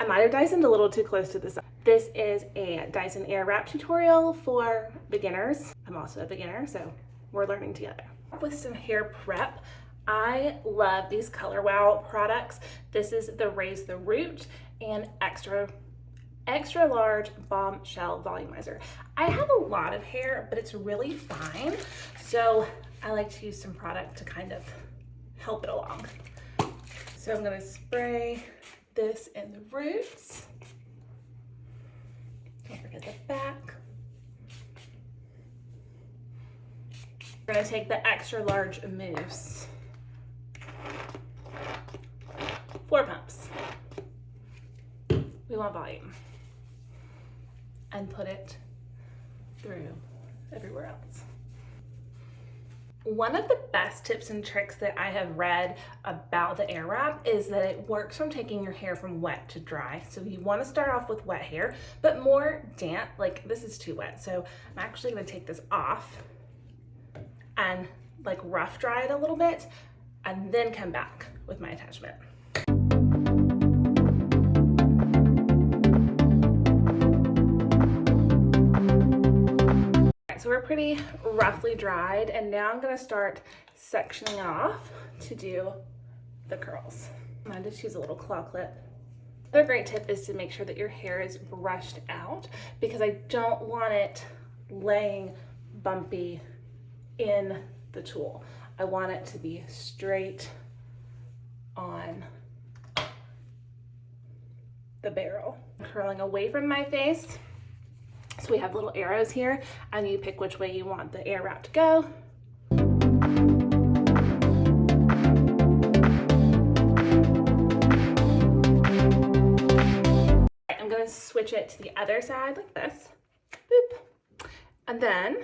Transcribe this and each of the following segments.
I might have Dysoned a little too close to this. This is a Dyson Airwrap tutorial for beginners. I'm also a beginner, so we're learning together. With some hair prep, I love these Color Wow products. This is the Raise the Root and extra large bombshell volumizer. I have a lot of hair, but it's really fine, so I like to use some product to kind of help it along. So I'm gonna spray this in the roots. Don't forget the back. We're gonna take the extra large mousse. 4 pumps. We want volume. And put it through everywhere else. One of the best tips and tricks that I have read about the Airwrap is that it works from taking your hair from wet to dry. So you want to start off with wet hair, but more damp, like this is too wet. So I'm actually going to take this off and like rough dry it a little bit and then come back with my attachment. So we're pretty roughly dried, and now I'm gonna start sectioning off to do the curls. I just use a little claw clip. Another great tip is to make sure that your hair is brushed out, because I don't want it laying bumpy in the tool. I want it to be straight on the barrel. Curling away from my face. So we have little arrows here, and you pick which way you want the Airwrap to go. I'm gonna switch it to the other side like this, boop, and then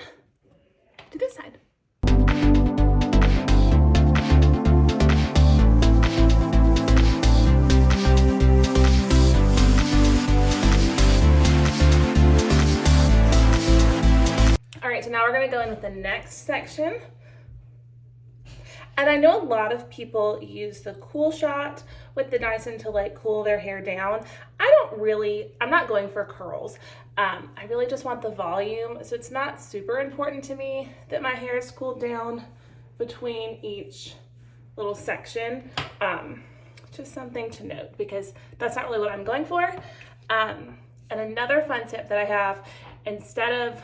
to this side. All right, so now we're gonna go in with the next section. And I know a lot of people use the Cool Shot with the Dyson to like cool their hair down. I'm not going for curls. I really just want the volume. So it's not super important to me that my hair is cooled down between each little section. Just something to note, because that's not really what I'm going for. And another fun tip that I have, instead of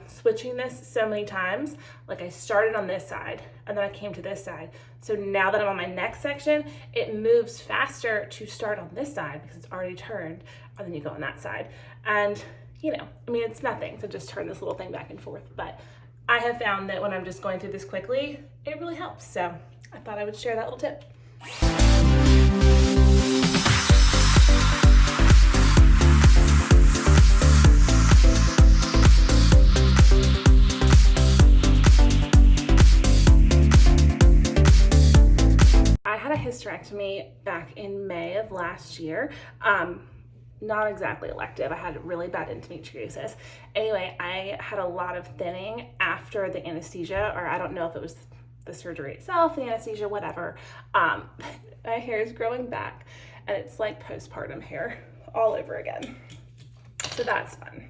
switching this so many times, like I started on this side and then I came to this side. So now that I'm on my next section, it moves faster to start on this side because it's already turned, and then you go on that side. And you know, I mean, it's nothing to just turn this little thing back and forth, but I have found that when I'm just going through this quickly, it really helps. So I thought I would share that little tip. Hysterectomy back in May of last year. Not exactly elective. I had really bad endometriosis. Anyway, I had a lot of thinning after the anesthesia, or I don't know if it was the surgery itself, the anesthesia, whatever. My hair is growing back, and it's like postpartum hair all over again. So that's fun.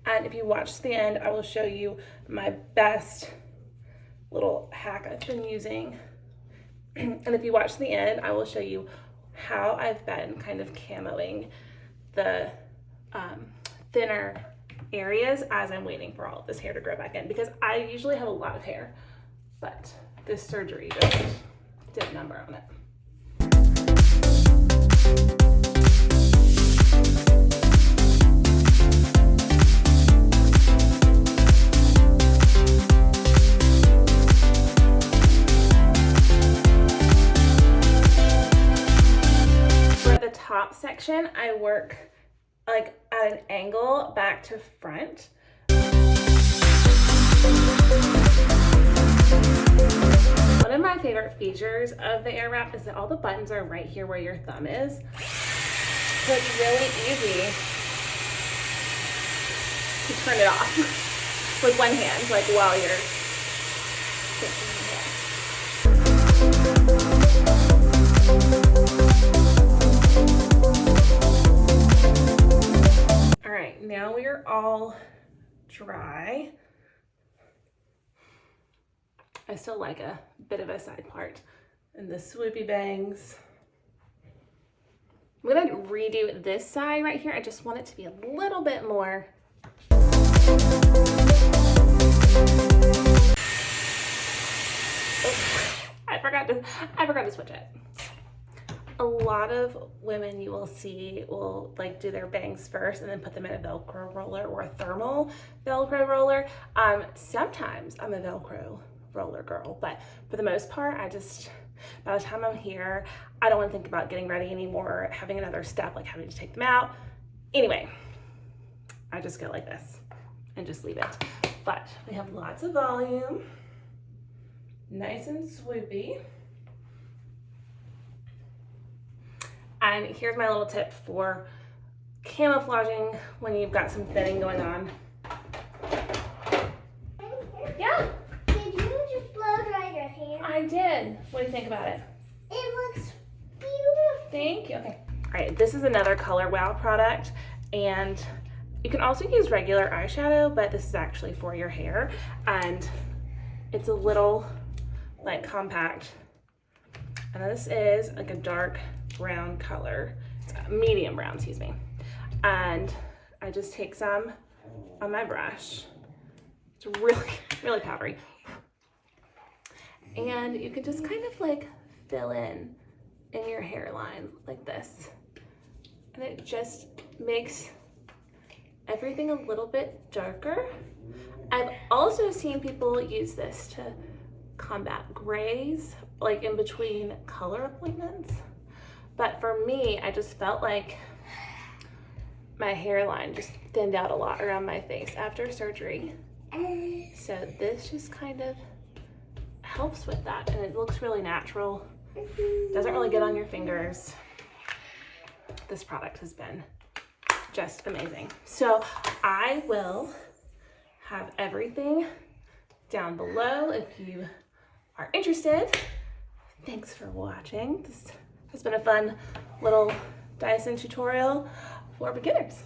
And if you watch to the end, I will show you my best little hack I've been using. And if you watch to the end, I will show you how I've been kind of camoing the thinner areas as I'm waiting for all of this hair to grow back in, because I usually have a lot of hair, but this surgery just did a number on it. Top section, I work like at an angle back to front. One of my favorite features of the Airwrap is that all the buttons are right here where your thumb is. So it's really easy to turn it off with one hand, like while you're fixing your hair. they're all dry, I still like a bit of a side part. And the swoopy bangs. I'm gonna redo this side right here. I just want it to be a little bit more. I forgot to switch it. A lot of women you will see will like do their bangs first and then put them in a Velcro roller or a thermal Velcro roller. Sometimes I'm a Velcro roller girl, but for the most part, by the time I'm here, I don't want to think about getting ready anymore, having another step like having to take them out. Anyway, I just go like this and just leave it. But we have lots of volume, nice and swoopy. And here's my little tip for camouflaging when you've got some thinning going on. Yeah. Did you just blow dry your hair? I did. What do you think about it? It looks beautiful. Thank you. Okay. All right, this is another Color Wow product, and you can also use regular eyeshadow, but this is actually for your hair, and it's a little like compact. And this is like a dark brown color. It's a medium brown, excuse me. And I just take some on my brush. It's really, really powdery. And you can just kind of like fill in your hairline like this. And it just makes everything a little bit darker. I've also seen people use this to combat grays, like in between color appointments. But for me, I just felt like my hairline just thinned out a lot around my face after surgery. So this just kind of helps with that, and it looks really natural. Doesn't really get on your fingers. This product has been just amazing. So I will have everything down below if you are interested. Thanks for watching. This has been a fun little Dyson tutorial for beginners.